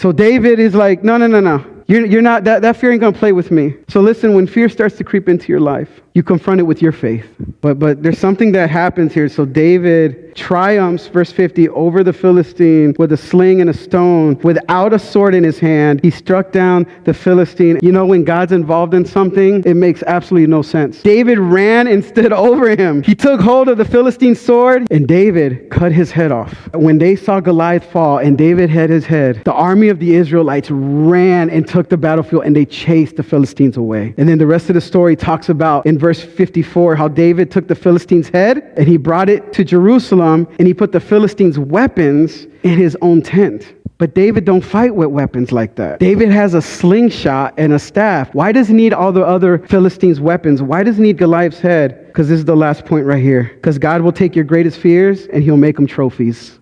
So David is like, no. You're not, that fear ain't going to play with me. So listen, when fear starts to creep into your life, you confront it with your faith. But there's something that happens here. So David triumphs, verse 50, over the Philistine with a sling and a stone, without a sword in his hand. He struck down the Philistine. You know, when God's involved in something, it makes absolutely no sense. David ran and stood over him. He took hold of the Philistine sword, and David cut his head off. When they saw Goliath fall and David had his head, the army of the Israelites ran and took the battlefield, and they chased the Philistines away. And then the rest of the story talks about, in verse 54, how David took the Philistine's head and he brought it to Jerusalem, and he put the Philistines' weapons in his own tent. But David don't fight with weapons like that. David has a slingshot and a staff. Why does he need all the other Philistines' weapons? Why does he need Goliath's head? Because this is the last point right here. Because God will take your greatest fears and he'll make them trophies.